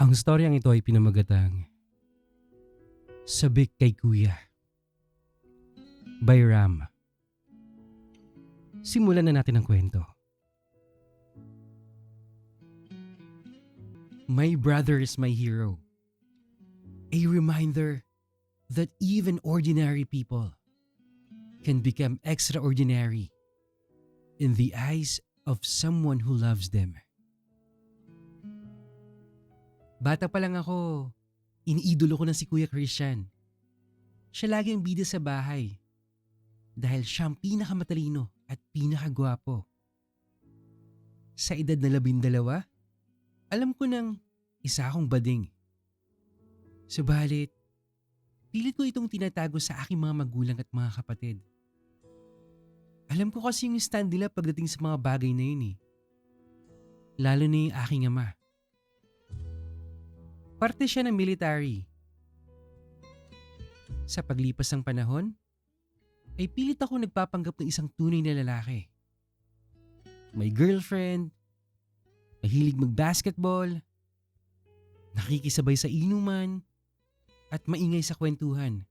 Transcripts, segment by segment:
Ang storyang ito ay pinamagatang Sabik kay Kuya by Ram. Simulan na natin ang kwento. My brother is my hero. A reminder that even ordinary people can become extraordinary in the eyes of someone who loves them. Bata pa lang ako, iniidolo ko na si Kuya Christian. Siya lagi ang bida sa bahay dahil siya ang pinakamatalino at pinakagwapo. Sa edad na 12, alam ko nang isa akong bading. Subalit, pilit ko itong tinatago sa aking mga magulang at mga kapatid. Alam ko kasi yung stand nila pagdating sa mga bagay na yun eh. Lalo na yung aking ama. Parte siya ng military. Sa paglipas ng panahon, ay pilit ako nagpapanggap ng isang tunay na lalaki. May girlfriend, mahilig mag-basketball, nakikisabay sa inuman, at maingay sa kwentuhan.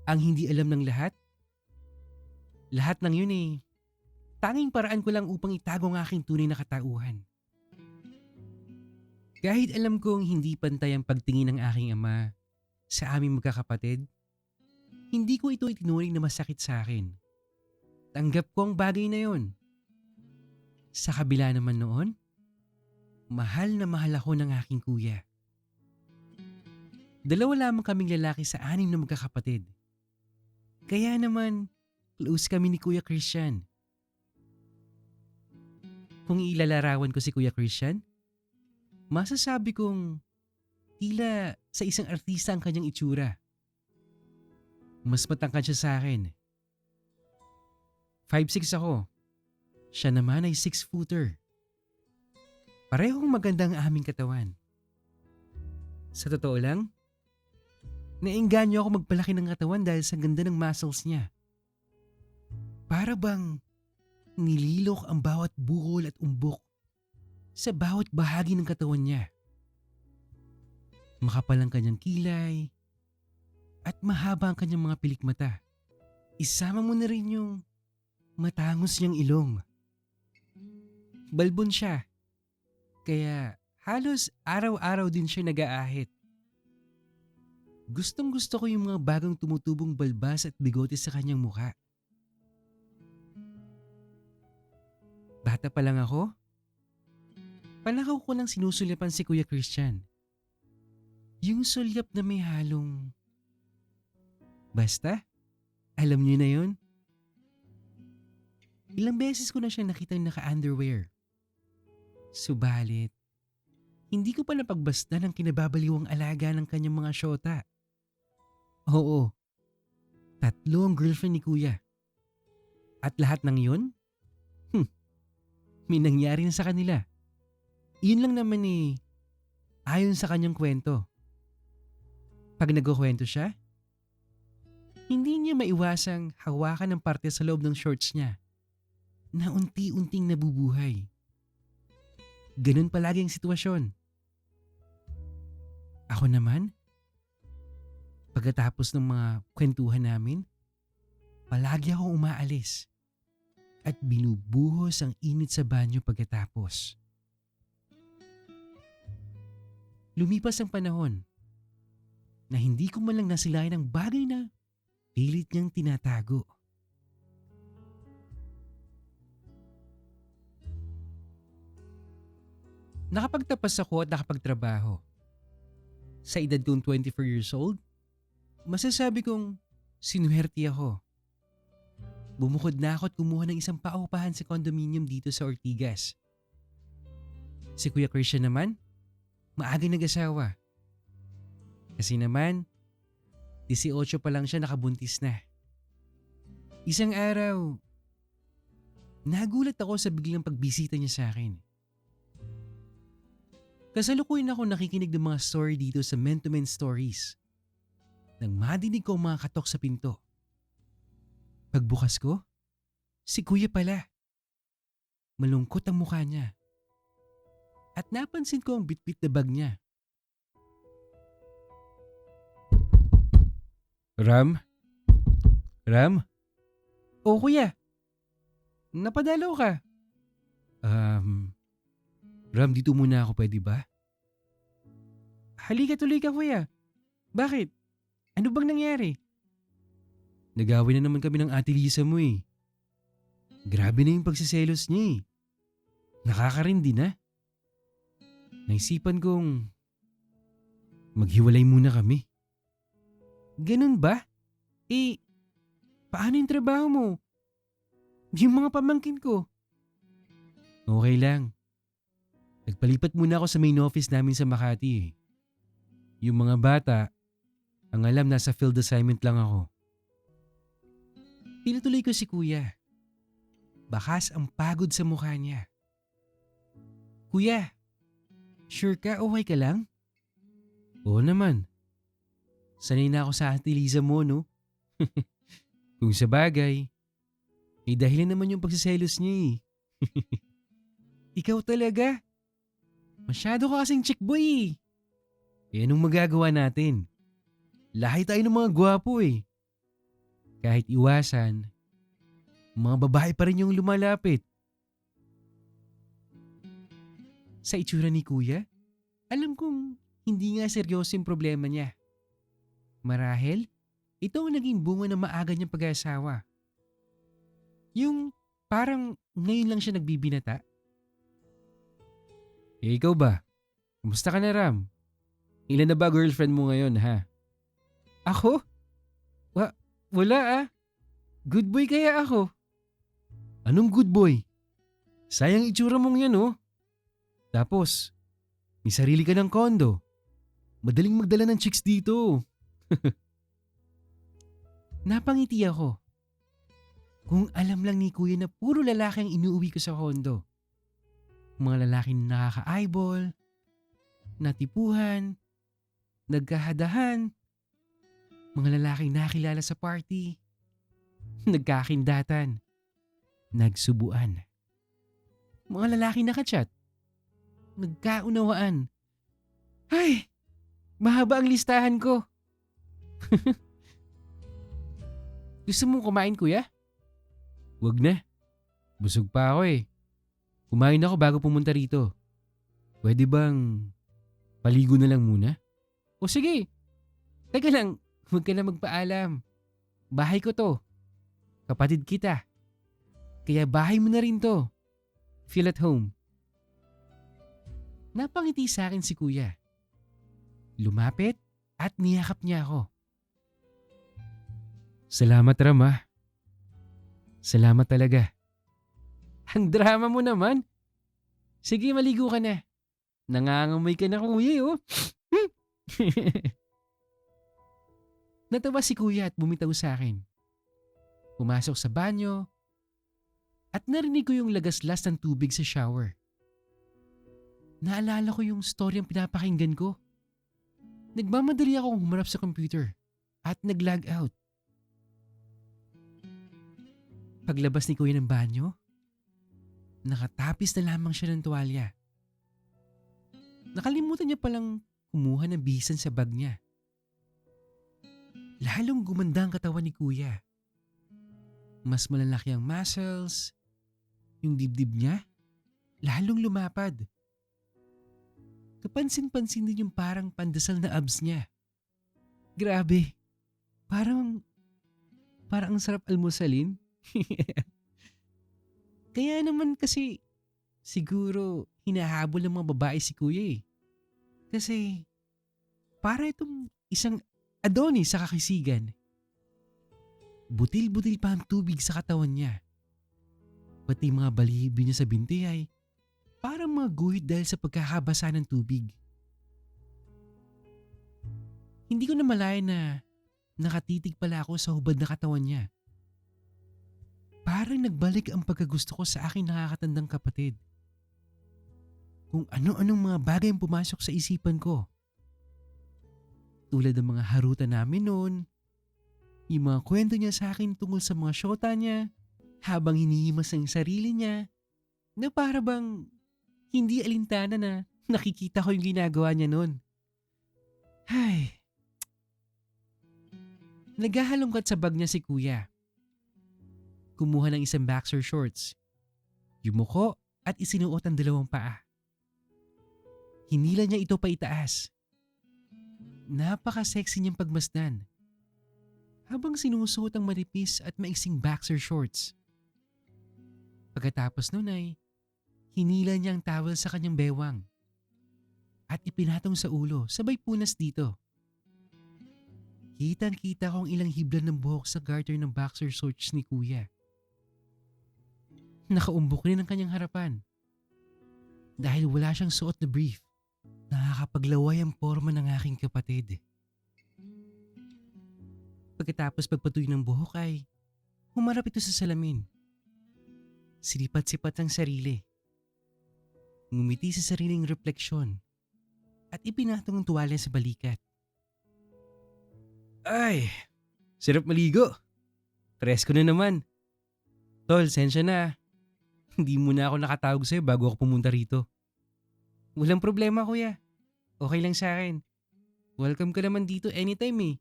Ang hindi alam ng lahat ng yun tanging paraan ko lang upang itago ang aking tunay na katauhan. Kahit alam kong hindi pantay ang pagtingin ng aking ama sa aming magkakapatid, hindi ko ito itinuring na masakit sa akin. Tanggap ko ang bagay na yon. Sa kabila naman noon, mahal na mahal ako ng aking kuya. Dalawa lamang kaming lalaki sa 6 na magkakapatid. Kaya naman, close kami ni Kuya Christian. Kung ilalarawan ko si Kuya Christian, masasabi kong tila sa isang artista ang kanyang itsura. Mas matangkad siya sa akin. 5'6" ako. Siya naman ay 6-footer. Parehong maganda ang aming katawan. Sa totoo lang, naengganyo ako magpalaki ng katawan dahil sa ganda ng muscles niya. Para bang nililok ang bawat bukol at umbok sa bawat bahagi ng katawan niya. Makapal ang kanyang kilay at mahaba ang kanyang mga pilikmata. Isama mo na rin yung matangos niyang ilong. Balbon siya, kaya halos araw-araw din siya nag-aahit. Gustong gusto ko yung mga bagong tumutubong balbas at bigote sa kanyang mukha. Bata pa lang ako, palakaw ko nang sinusulyapan si Kuya Christian. Yung sulyap na may halong... Basta, alam niyo na yun. Ilang beses ko na siya nakitang naka-underwear. Subalit, hindi ko pa napagbasta ng kinababaliwang alaga ng kanyang mga syota. Oo, 3 ang girlfriend ni Kuya. At lahat ng yun? May nangyari na sa kanila. Yun lang naman ayon sa kanyang kwento. Pag nagkukwento siya, hindi niya maiwasang hawakan ng parte sa loob ng shorts niya na unti-unting nabubuhay. Ganun palagi ang sitwasyon. Ako naman, pagkatapos ng mga kwentuhan namin, palagi akong umaalis at binubuhos ang init sa banyo pagkatapos. Lumipas ang panahon na hindi ko man lang nasilayan ang bagay na pilit niyang tinatago. Nakapagtapas ako at nakapagtrabaho. Sa edad kong 24 years old, masasabi kong sinuwerte ako. Bumukod na ako at kumuha ng isang paupahan sa condominium dito sa Ortigas. Si Kuya Christian naman, maagang nag-asawa. Kasi naman, 18 pa lang siya nakabuntis na. Isang araw, nagulat ako sa biglang pagbisita niya sa akin. Kasalukuyan ako nakikinig ng mga story dito sa Men to Men Stories. Nang madinig ko ang mga katok sa pinto. Pagbukas ko, si Kuya pala. Malungkot ang mukha niya. at napansin ko ang bitbit na bag niya. Ram? Ram? Oo kuya. Napadalaw ka. Ram, dito muna ako, pwede ba? Halika tuloy ka kuya. Bakit? Ano bang nangyari? Nag-away na naman kami ng ate Lisa mo eh. Grabe na yung pagsiselos niya eh. Nakakarindi na. Naisipan kong maghiwalay muna kami. Ganun ba? Eh, paano yung trabaho mo? Yung mga pamangkin ko? Okay lang. Nagpalipat muna ako sa main office namin sa Makati eh. Yung mga bata, ang alam nasa field assignment lang ako. Tinutuloy ko si kuya. Bakas ang pagod sa mukha niya. Kuya, sure ka okay ka lang? Oo naman. Sanay na ako sa ate Liza mo no? Kung sa bagay, dahilan naman yung pagsiselos niya eh. Ikaw talaga? Masyado ka kasing chick boy eh. Eh anong magagawa natin? Lahi tayo ng mga gwapo eh. Kahit iwasan, mga babae pa rin yung lumalapit. Sa itsura ni kuya, alam kong hindi nga seryoso yung problema niya. Marahil, ito ang naging bunga ng maaga niyang pag-aasawa. Yung parang ngayon lang siya nagbibinata. Eh ikaw ba? Kumusta ka na Ram? Ilan na ba girlfriend mo ngayon ha? Ako? Wala ah. Good boy kaya ako. Anong good boy? Sayang itsura mong yan oh. Tapos, may sarili ka ng kondo. Madaling magdala ng chicks dito. Napangiti ako. Kung alam lang ni kuya na puro lalaki ang inuuwi ko sa kondo. Mga lalaking nakaka-eyeball, natipuhan, nagkahadahan, mga lalaking nakilala sa party, nagkakindatan, nagsubuan. Mga lalaking nakachat, nagkaunawaan. Ay, mahaba ang listahan ko. Gusto mong kumain kuya? Wag na. Busog pa ako eh. Kumain ako bago pumunta rito. Pwede bang paligo na lang muna? O sige. Teka lang, huwag ka na magpaalam. Bahay ko to. Kapatid kita. Kaya bahay mo na rin to. Feel at home. Napangiti sa akin si kuya. Lumapit at niyakap niya ako. Salamat Ram ah. Salamat talaga. Ang drama mo naman. Sige maligo ka na. Nangangamoy ka na kuya oh. Natawa si kuya at bumitaw sa akin. Pumasok sa banyo at narinig ko yung lagaslas ng tubig sa shower. Naalala ko yung storyang pinapakinggan ko. Nagmamadali akong humarap sa computer at nag-log out. Paglabas ni kuya ng banyo, nakatapis na lamang siya ng tuwalya. Nakalimutan niya palang kumuha ng bihisan sa bag niya. Lalong gumanda ang katawan ni kuya. Mas malalaki ang muscles, yung dibdib niya, lalong lumapad. Kapansin-pansin din yung parang pandesal na abs niya. Grabe, parang ang sarap almusalin. Kaya naman kasi siguro hinahabol ng mga babae si kuya eh. Kasi para itong isang Adonis sa kakisigan. Butil-butil pa ang tubig sa katawan niya. Pati mga balihibo niya sa binti ay parang mga guhit dahil sa pagkakabasa ng tubig. Hindi ko namalayan na nakatitig pala ako sa hubad na katawan niya. Parang nagbalik ang pagkagusto ko sa aking nakakatandang kapatid. Kung ano-anong mga bagay ang pumasok sa isipan ko. Tulad ng mga harutan namin noon, yung mga kwento niya sa akin tungkol sa mga syota niya, habang hinihimas ang sarili niya, na para bang hindi alintana na Nakikita ko yung ginagawa niya nun. Ay, naghahalongkat sa bag niya si kuya. Kumuha ng isang boxer shorts, yumuko at isinuot ang dalawang paa. Hinila niya ito pa itaas. Napaka-sexy niyang pagmasdan habang sinusuot ang manipis at maiksing boxer shorts. Pagkatapos nun ay hinila niya ang towel sa kanyang bewang at ipinatong sa ulo sabay punas dito. Kitang-kita ko ang ilang hibla ng buhok sa garter ng boxer shorts ni kuya. Nakaumbok rin ang kanyang harapan. Dahil wala siyang suot na brief, nakakapaglaway ang forma ng aking kapatid. Pagkatapos pagpatuloy ng buhok ay humarap ito sa salamin. Silipat-sipat ang sarili. Ngumiti sa sariling refleksyon at ipinatong ang tuwalya sa balikat. Ay, sarap maligo. Presko na naman. Tol, sensya na. Hindi muna ako nakatawag sa'yo bago ako pumunta rito. Walang problema kuya. Okay lang sa akin. Welcome ka naman dito anytime eh.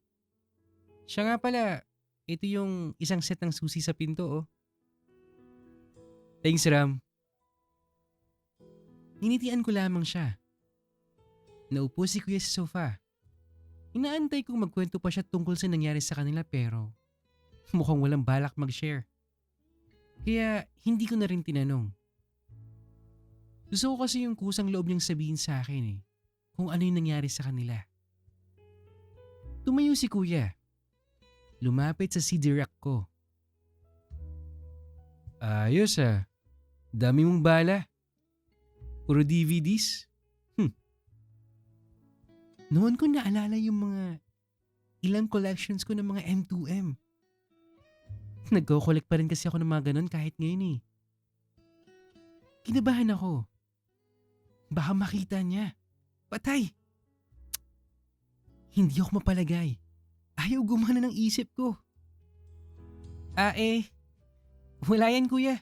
Siya nga pala, ito yung isang set ng susi sa pinto oh. Thanks Ram. Hinitian ko lamang siya. Naupo si kuya sa sofa. Inaantay kong magkwento pa siya tungkol sa nangyari sa kanila pero mukhang walang balak mag-share. Kaya hindi ko na rin tinanong. Gusto ko kasi yung kusang loob niyang sabihin sa akin eh, kung ano yung nangyari sa kanila. Tumayo si kuya. Lumapit sa CD rack ko. Ayos ah. Dami mong bala. Puro DVDs. Noon ko naalala yung mga ilang collections ko ng mga M2M. Nagko-collect pa rin kasi ako ng mga ganun kahit ngayon eh. Kinabahan ako. Baka makita niya. Patay! Hindi ako mapalagay. Ayaw gumana ng isip ko. Wala yan kuya.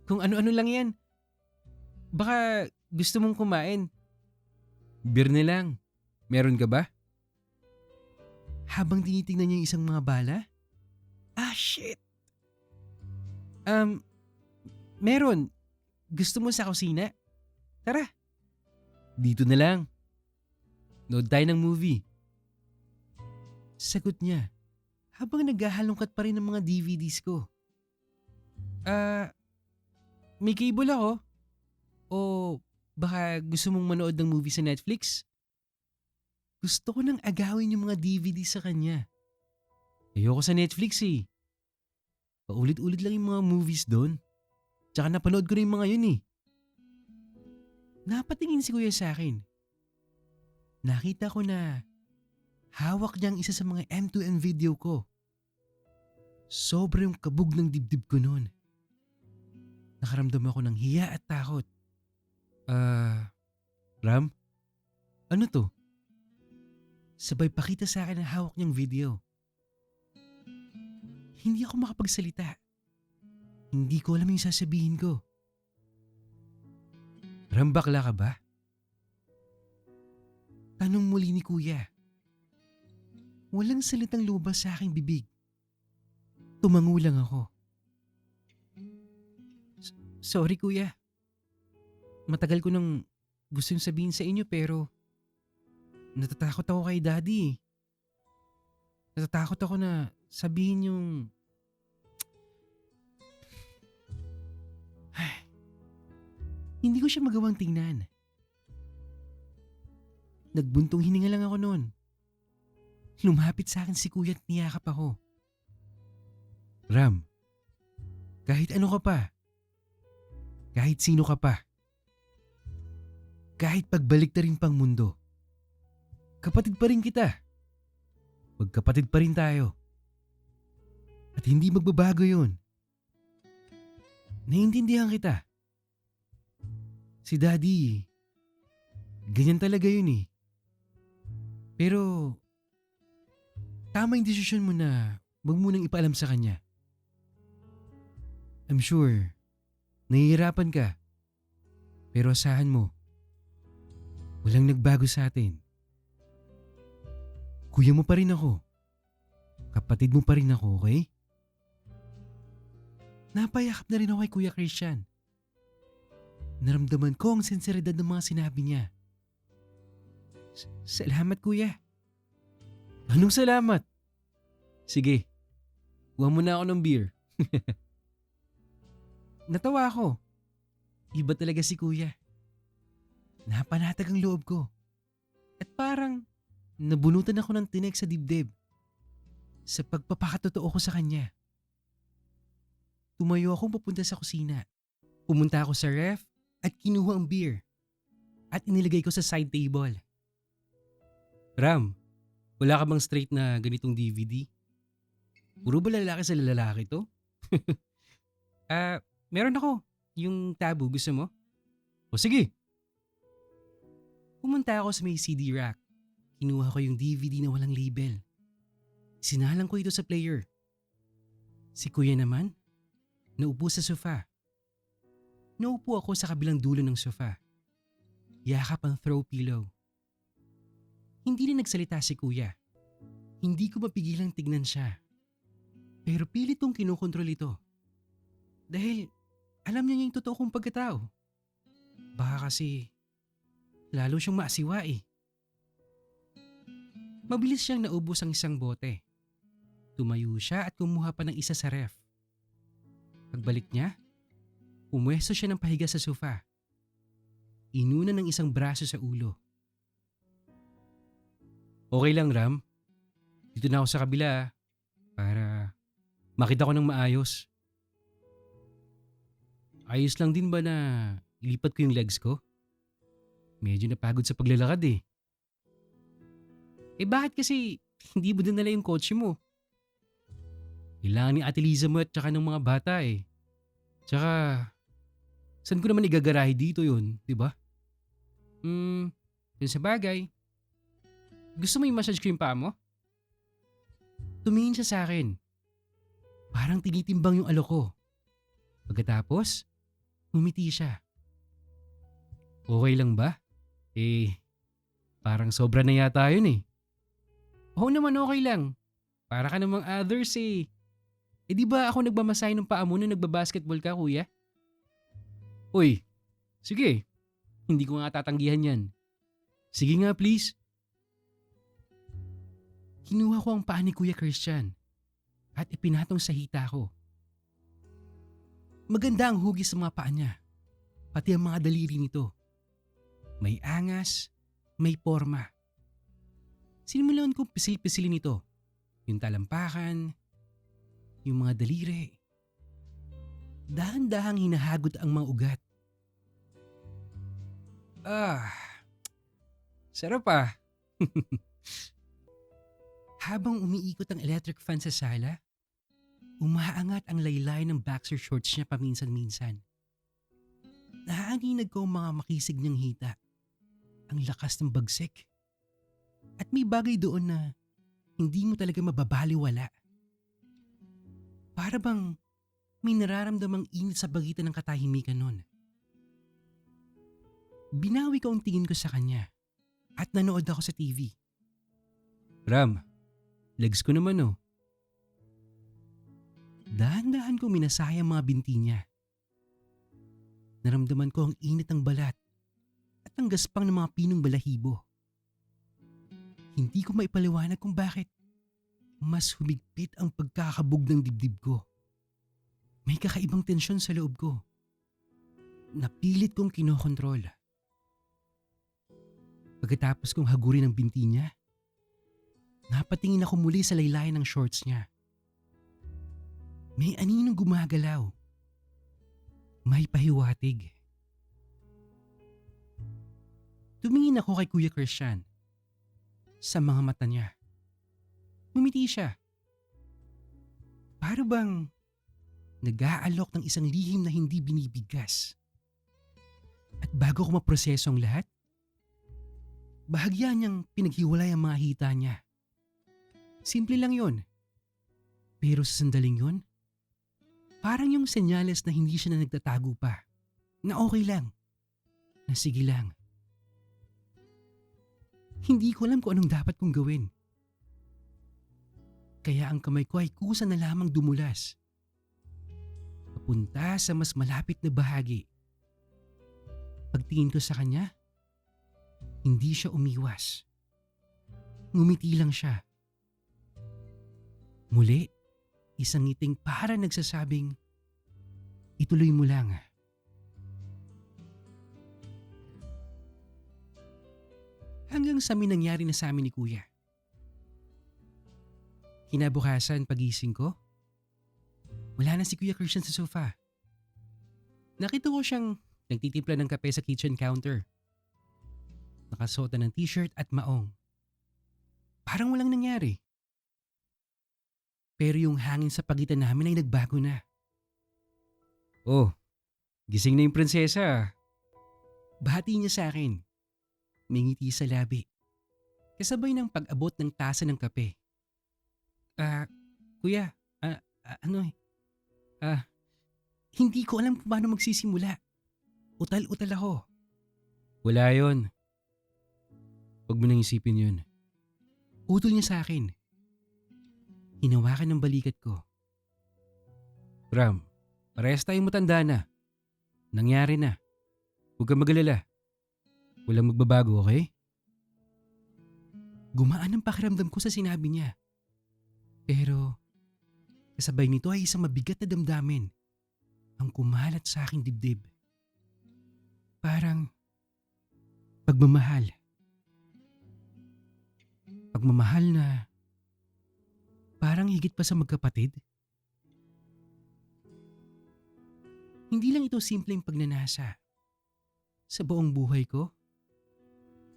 Kung ano-ano lang yan. Baka gusto mong kumain. Beer na lang. Meron ka ba? Habang tinitingnan niya yung isang mga bala? Shit! Meron. Gusto mo sa kusina? Tara. Dito na lang. Nood tayo ng movie. Sagot niya habang naghahalongkat pa rin ng mga DVDs ko. May cable ako? O baka gusto mong manood ng movie sa Netflix? Gusto ko nang agawin yung mga DVD sa kanya. Ayoko sa Netflix eh. Paulit-ulit lang yung mga movies doon. Tsaka napanood ko na yung mga yun eh. Napatingin si kuya sa akin. Nakita ko na hawak niya ang isa sa mga M2M video ko. Sobrang kabog ng dibdib ko noon. Nakaramdam ako ng hiya at takot. Ram? Ano to? Sabay pakita sa akin ang hawak niyang video. Hindi ako makapagsalita. Hindi ko alam yung sasabihin ko. Ram, bakla ka ba? Tanong muli ni kuya. Walang salitang lumabas sa aking bibig. Tumango lang ako. Sorry kuya. Matagal ko nang gustong sabihin sa inyo pero natatakot ako kay daddy. Natatakot ako na sabihin yung... Hindi ko siya magawang tingnan. Nagbuntong hininga lang ako noon. Lumapit sa akin si kuya at niyakap ako. Ram, kahit ano ka pa, kahit sino ka pa, kahit pagbalik na rin pang mundo, kapatid pa rin kita. Magkapatid pa rin tayo. At hindi magbabago yun. Naiintindihan kita. Si daddy, ganyan talaga yun eh. Pero, tama yung desisyon mo na wag mo nang ipaalam sa kanya. I'm sure, nahihirapan ka. Pero asahan mo, Walang nagbago sa atin. Kuya mo pa rin ako. Kapatid mo pa rin ako, okay? Napayakap na rin ako kay Kuya Christian. Naramdaman ko ang sinseridad ng mga sinabi niya. Salamat kuya. Anong salamat? Sige, kuha mo na ako ng beer. Natawa ako. Iba talaga si kuya. Napanatag ang loob ko. At parang nabunutan ako ng tinik sa dibdib sa pagpapakatotoo ko sa kanya. Tumayo akong papunta sa kusina. Pumunta ako sa ref at kinuha ang beer at inilagay ko sa side table. Ram, wala ka bang straight na ganitong DVD? Puro ba lalaki sa lalaki to? Meron ako. Yung Tabu, gusto mo? O sige. Pumunta ako sa may CD rack. Kinuha ko yung DVD na walang label. Sinalang ko ito sa player. Si kuya naman, naupo sa sofa. Naupo ako sa kabilang dulo ng sofa. Yakap ang throw pillow. Hindi na nagsalita si kuya. Hindi ko mapigilang tignan siya. Pero pilit kong kinukontrol ito. Dahil alam niya yung totoo kong pagkatao. Baka kasi lalo siyang maasiwa eh. Mabilis siyang naubos ang isang bote. Tumayo siya at kumuha pa ng isa sa ref. Pagbalik niya, pumwesto siya ng pahiga sa sofa. Inuna ng isang braso sa ulo. Okay lang, Ram. Dito na ako sa kabila para makita ko ng maayos. Ayos lang din ba na ilipat ko yung legs ko? Medyo napagod sa paglalakad eh. Bakit kasi hindi mo dinala yung kotse mo? Kailangan ni Ate Liza mo at saka ng mga bata eh. Tsaka, saan ko naman igagarahe dito yun, di ba? Yun sa bagay. Gusto mo yung massage ko yung paa mo? Tumingin siya sa akin. Parang tinitimbang yung alok ko. Pagkatapos, umiti siya. Okay lang ba? Parang sobra na yata yun eh. Oo naman, okay lang. Para ka namang others eh. Di ba ako nagmamasahe ng paa mo nung nagbabasketball ka, kuya? Uy, sige. Hindi ko nga tatanggihan yan. Sige nga please. Kinuha ko ang paa ni Kuya Christian at ipinatong sa hita ko. Maganda ang hugis sa mga paa niya, pati ang mga daliri nito. May angas, may porma. Sinimulan ko pisil-pisilin ito. Yung talampakan, yung mga daliri. Dahan-dahang hinahagod ang mga ugat. Sarap ah. Habang umiikot ang electric fan sa sala, umaangat ang laylay ng boxer shorts niya paminsan-minsan. Naaaninag ko ang mga makisig niyang hita, ang lakas ng bagsik. At may bagay doon na hindi mo talaga mababaliwala. Para bang may nararamdamang init sa bagitan ng katahimikan nun. Binawi ko ang tingin ko sa kanya at nanood ako sa TV. Ram, legs ko naman oh. Dahan-dahan ko minasaya ang mga binti niya. Naramdaman ko ang init ng balat at ang gaspang ng mga pinong balahibo. Hindi ko maipaliwanag kung bakit mas humigpit ang pagkakabog ng dibdib ko. May kakaibang tensyon sa loob ko. Napilit kong kinokontrol. Pagkatapos kong hagurin ang binti niya, napatingin ako muli sa laylayan ng shorts niya. May aninong gumagalaw. May pahiwatig. Tumingin ako kay Kuya Christian. Sa mga mata niya. Ngumiti siya. Para bang nag-aalok ng isang lihim na hindi binibigkas. At bago ko maproseso ang lahat, bahagya niyang pinaghiwalay ang mga hita niya. Simple lang yon. Pero sa sandaling yon, parang yung senyales na hindi siya na nagtatago pa. Na okay lang. Na sige lang. Hindi ko alam kung anong dapat kong gawin. Kaya ang kamay ko ay kusa na lamang dumulas. Papunta sa mas malapit na bahagi. Pagtingin ko sa kanya, hindi siya umiwas. Ngumiti lang siya. Muli, isang ngiting para nagsasabing, ituloy mo lang. Hanggang sa may nangyari na sa amin ni Kuya. Kinabukasan pagising ko, wala na si Kuya Christian sa sofa. Nakita ko siyang nagtitimpla ng kape sa kitchen counter. Nakasuot na ng t-shirt at maong. Parang walang nangyari. Pero yung hangin sa pagitan namin ay nagbago na. Oh, gising na yung prinsesa. Bahati niya sa akin. May ngiti sa labi. Kasabay ng pag-abot ng tasa ng kape. Kuya, hindi ko alam kung paano magsisimula. Utal-utal ako. Wala yon. Huwag mo nang isipin yun. Utol niya sa akin. Hinawakan ng balikat ko. Bram, parehas tayong matanda na. Nangyari na. Huwag kang mag-alala. Walang magbabago, okay? Gumaan ang pakiramdam ko sa sinabi niya. Pero kasabay nito ay isang mabigat na damdamin ang kumalat sa aking dibdib. Parang pagmamahal. Pagmamahal na parang higit pa sa magkapatid. Hindi lang ito simpleng pagnanasa. Sa buong buhay ko,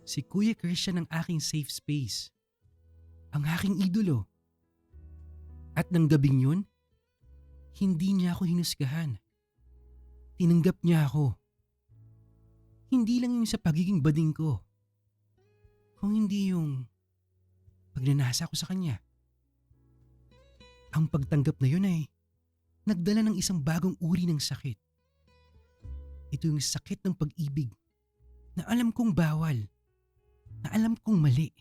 si Kuya Christian ang aking safe space. Ang aking idolo. At nang gabing yun, hindi niya ako hinusgahan. Tinanggap niya ako. Hindi lang yung sa pagiging bading ko, kung hindi yung pagnanasa ko sa kanya. Ang pagtanggap na yun ay nagdala ng isang bagong uri ng sakit. Ito yung sakit ng pag-ibig na alam kong bawal, na alam kong mali.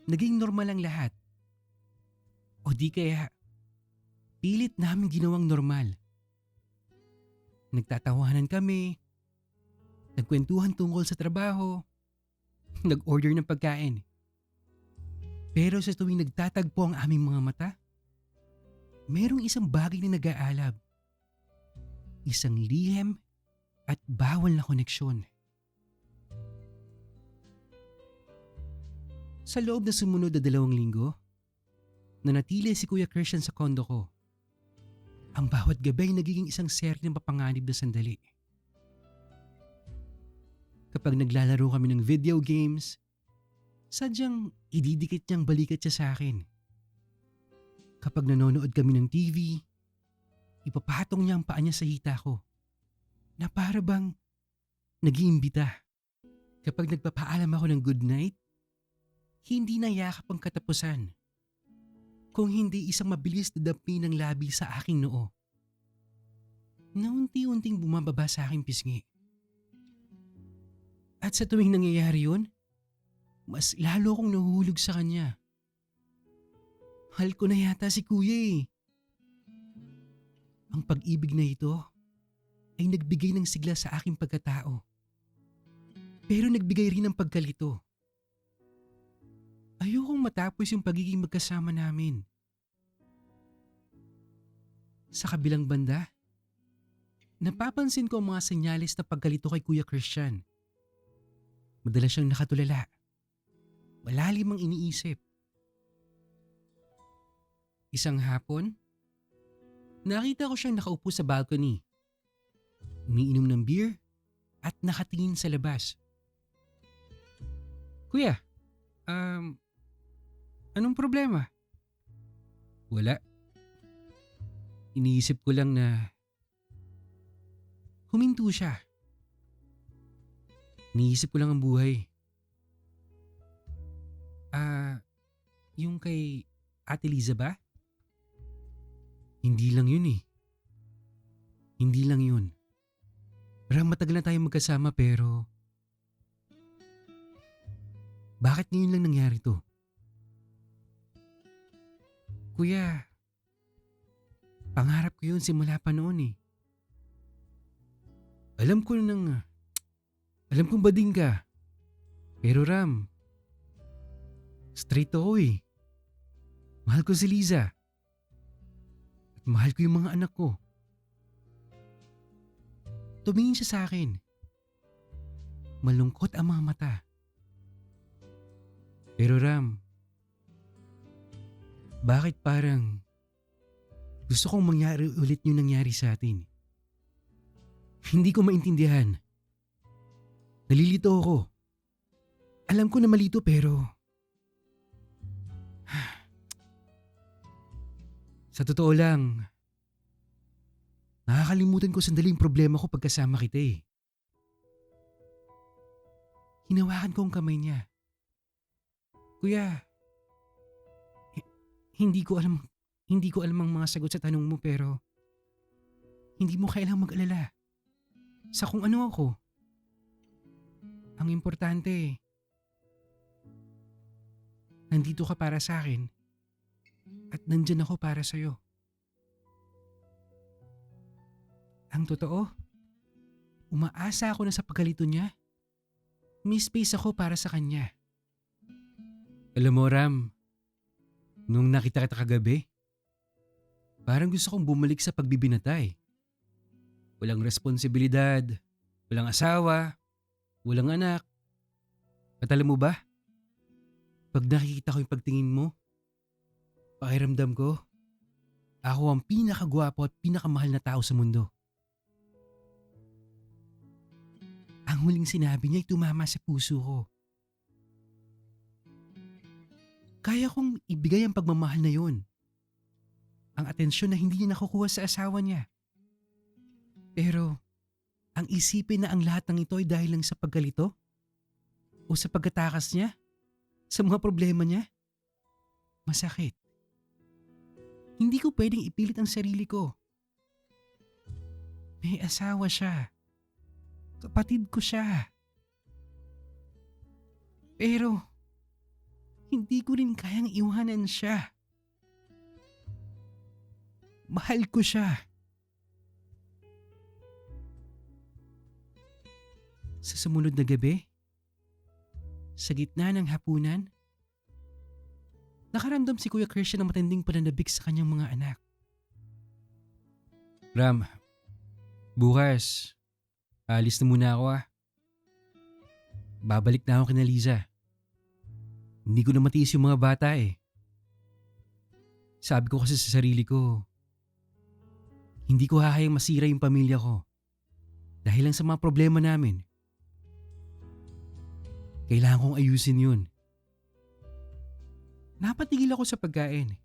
Naging normal ang lahat. O di kaya, pilit namin ginawang normal. Nagtatawanan kami, nagkwentuhan tungkol sa trabaho, nag-order ng pagkain. Pero sa tuwing nagtatagpo ang aming mga mata, merong isang bagay na nag-aalab. Isang lihim at bawal na koneksyon. Sa loob na sumunod na 2 linggo, nanatili si Kuya Christian sa kondo ko. Ang bawat gabi ay nagiging isang serye ng papanganib na sandali. Kapag naglalaro kami ng video games, sadyang ididikit niyang balikat siya sa akin. Kapag nanonood kami ng TV, ipapatong niya ang paa niya sa hita ko na para bang nag-iimbita. Kapag nagpapaalam ako ng good night, hindi na yakap ang katapusan, kung hindi isang mabilis na dampi ng labi sa aking noo na unti-unting bumababa sa aking pisngi. At sa tuwing nangyayari yun, mas lalo akong nahuhulog sa kanya. Mahal ko na yata si Kuya eh. Ang pag-ibig na ito ay nagbigay ng sigla sa aking pagkatao. Pero nagbigay rin ng pagkalito. Ayokong matapos yung pagiging magkasama namin. Sa kabilang banda, napapansin ko ang mga senyales na pagkalito kay Kuya Christian. Madalas siyang nakatulala. Malalim ang iniisip. Isang hapon, nakita ko siyang nakaupo sa balcony. Umiinom ng beer at nakatingin sa labas. Kuya, anong problema? Wala. Iniisip ko lang na huminto siya. Iniisip ko lang ang buhay. Yung kay Ate Liza ba? Hindi lang yun eh. Hindi lang yun. Ram, matagal na tayong magkasama pero bakit ngayon lang nangyari to? Kuya, pangarap ko yun simula pa noon eh. Alam ko nang, alam kong bading ka. Pero Ram, straight ako eh. Mahal ko si Liza. At mahal ko yung mga anak ko. Tumingin siya sa akin. Malungkot ang mga mata. Pero Ram, bakit parang gusto kong mangyari ulit yung nangyari sa atin? Hindi ko maintindihan. Nalilito ako. Alam ko na malito pero sa totoo lang, nakakalimutan ko sandali yung problema ko pagkasama kita eh. Hinawakan ko ang kamay niya. Kuya, hindi ko alam ang mga sagot sa tanong mo pero hindi mo kailangang mag-alala sa kung ano ako. Ang importante, nandito ka para sa akin at nandyan ako para sa'yo. Ang totoo, umaasa ako na sa pagkalito niya, may space ako para sa kanya. Alam mo Ram, nung nakita kita kagabi, parang gusto kong bumalik sa pagbibinatay. Walang responsibilidad, walang asawa, walang anak. At alam mo ba, pag nakikita ko yung pagtingin mo, pakiramdam ko, ako ang pinakagwapo at pinakamahal na tao sa mundo. Ang huling sinabi niya ay tumama sa puso ko. Kaya kong ibigay ang pagmamahal na yun. Ang atensyon na hindi niya nakukuha sa asawa niya. Pero, ang isipin na ang lahat ng ito ay dahil lang sa pagkalito? O sa pagkatakas niya? Sa mga problema niya? Masakit. Hindi ko pwedeng ipilit ang sarili ko. May asawa siya. Kapatid ko siya. Pero, hindi ko rin kayang iwanan siya. Mahal ko siya. Sa sumunod na gabi, sa gitna ng hapunan, nakaramdam si Kuya Christian ng matinding pananabik sa kanyang mga anak. Ram, bukas, alis na muna ako ah. Babalik na ako kina Liza. Hindi ko na matiis yung mga bata eh. Sabi ko kasi sa sarili ko, hindi ko hahayang masira yung pamilya ko. Dahil lang sa mga problema namin. Kailangan kong ayusin yun. Napatigil ako sa pagkain.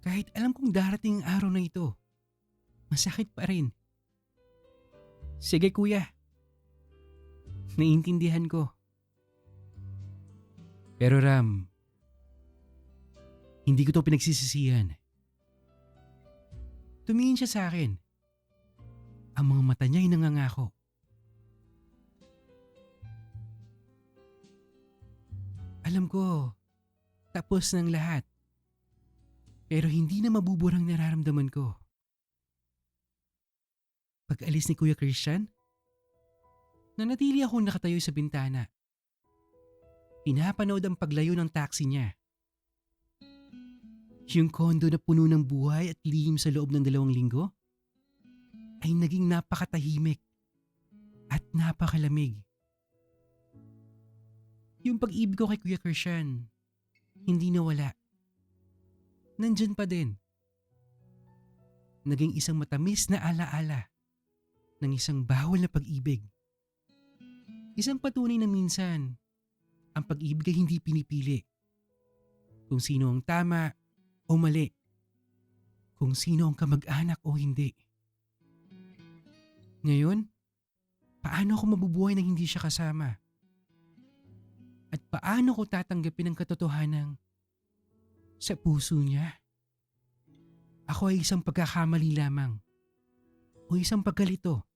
Kahit alam kong darating ang araw na ito, masakit pa rin. Sige kuya, naiintindihan ko. Pero Ram, hindi ko to pinagsisisihan. Tumingin siya sa akin. Ang mga mata niya ay nangangako. Alam ko, tapos ng lahat. Pero hindi na mabuburang nararamdaman ko. Pag-alis ni Kuya Christian, nanatili akong nakatayo sa bintana. Pinapanood ang paglayo ng taxi niya. Yung kondo na puno ng buhay at lihim sa loob ng 2 linggo ay naging napakatahimik at napakalamig. Yung pag-ibig ko kay Kuya Christian, hindi nawala. Nandyan pa din. Naging isang matamis na alaala ng isang bawal na pag-ibig. Isang patunay na minsan, ang pag-ibig ay hindi pinipili. Kung sino ang tama o mali. Kung sino ang kamag-anak o hindi. Ngayon, paano ako mabubuhay nang hindi siya kasama? At paano ko tatanggapin ang katotohanan sa puso niya? Ako ay isang pagkakamali lamang o isang pagkalito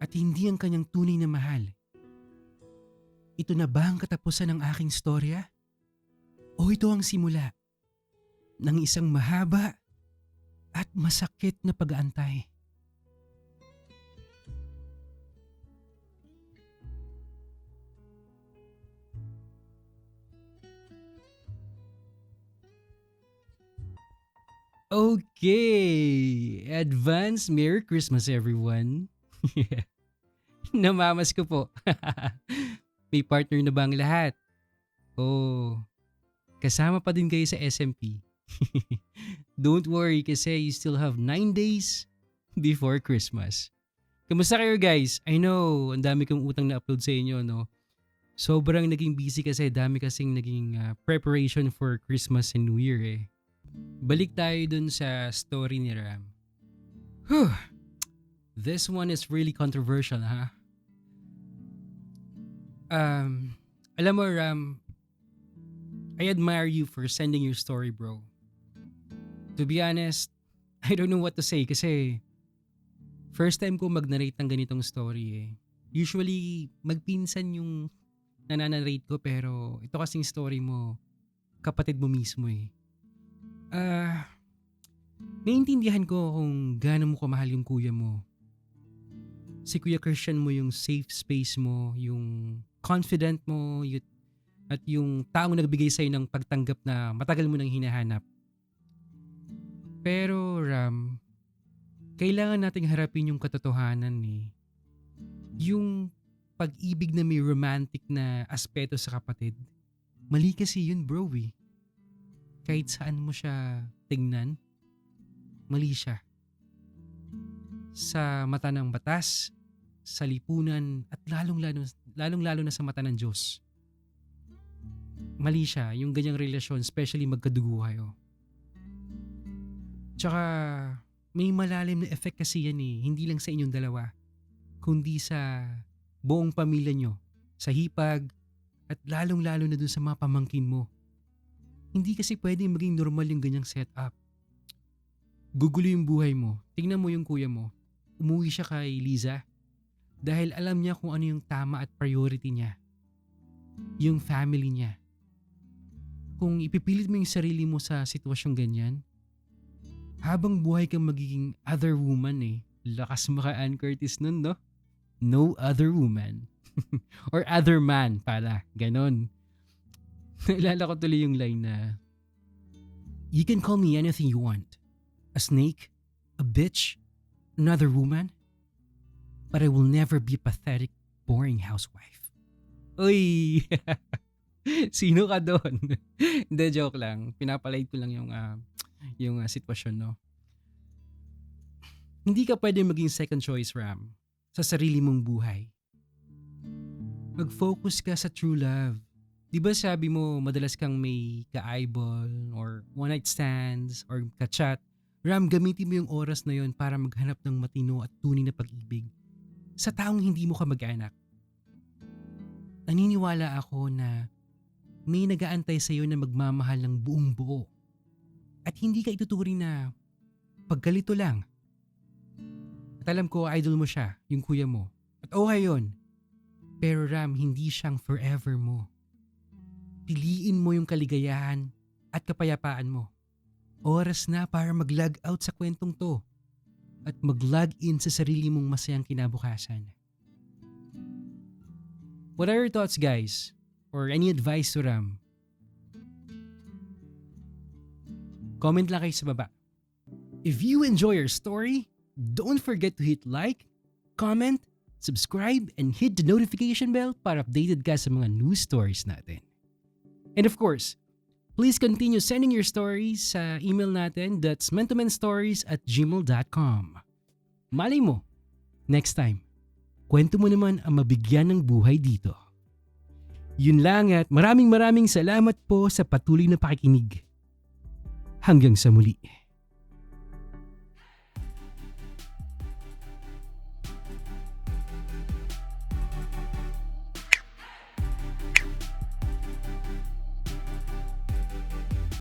at hindi ang kanyang tunay na mahal. Ito na ba ang katapusan ng aking storya? O ito ang simula ng isang mahaba at masakit na pag-aantay? Okay! Advance Merry Christmas everyone! Namamas ko po. May partner na ba ang lahat? Oh, kasama pa din kayo sa SMP. Don't worry kasi you still have 9 days before Christmas. Kamusta kayo guys? I know, ang dami kong utang na upload sa inyo, no? Sobrang naging busy kasi dami kasing naging preparation for Christmas and New Year eh. Balik tayo dun sa story ni Ram. Whew. This one is really controversial, ha? Alam mo Ram, I admire you for sending your story, bro. To be honest, I don't know what to say kasi first time ko mag-narrate ng ganitong story eh. Usually, magpinsan yung nananarrate ko pero ito kasing story mo, kapatid mo mismo eh. Naiintindihan ko kung gaano mo kamahal yung kuya mo. Si Kuya Christian mo yung safe space mo, yung confident mo, at yung taong nagbigay sa'yo ng pagtanggap na matagal mo nang hinahanap. Pero Ram, kailangan nating harapin yung katotohanan eh. Yung pag-ibig na may romantic na aspeto sa kapatid. Mali kasi yun bro eh. Kahit saan mo siya tingnan, mali siya. Sa mata ng batas, sa lipunan, at lalong-lalo na sa mata ng Diyos. Mali siya, yung ganyang relasyon, especially magkadugo kayo. Tsaka, may malalim na effect kasi yan eh, hindi lang sa inyong dalawa, kundi sa buong pamilya nyo, sa hipag, at lalong-lalo na dun sa mga pamangkin mo. Hindi kasi pwedeng maging normal yung ganyang setup. Gugulo yung buhay mo. Tingnan mo yung kuya mo. Umuwi siya kay Liza dahil alam niya kung ano yung tama at priority niya. Yung family niya. Kung ipipilit mo yung sarili mo sa sitwasyong ganyan, habang buhay kang magiging other woman eh. Lakas mo ka Ann Curtis nun, no? No other woman. Or other man pala. Ganon. Naalala ko tuloy yung line na, "You can call me anything you want. A snake, a bitch, another woman, but I will never be a pathetic, boring housewife." Uy! Sino ka doon? Hindi, joke lang. Pinapalight ko lang yung sitwasyon, no? Hindi ka pwede maging second choice, Ram, sa sarili mong buhay. Mag-focus ka sa true love. Di ba sabi mo madalas kang may ka-eyeball or one night stands or ka-chat? Ram, gamitin mo yung oras na yon para maghanap ng matino at tunay na pag-ibig sa taong hindi mo kamag-anak. Naniniwala ako na may nag-aantay sa'yo na magmamahal ng buong buo at hindi ka ituturing na pagkalito lang. At alam ko, idol mo siya, yung kuya mo. At okay yun. Pero Ram, hindi siyang forever mo. Piliin mo yung kaligayahan at kapayapaan mo. Oras na para mag-log out sa kwentong to at mag-log in sa sarili mong masayang kinabukasan. What are your thoughts guys? Or any advice to Ram? Comment lang kayo sa baba. If you enjoy our story, don't forget to hit like, comment, subscribe, and hit the notification bell para updated ka sa mga news stories natin. And of course, please continue sending your stories sa email natin that's mentomenstories@gmail.com. Malay mo, next time, kwento mo naman ang mabigyan ng buhay dito. Yun lang at maraming salamat po sa patuloy na pakikinig. Hanggang sa muli.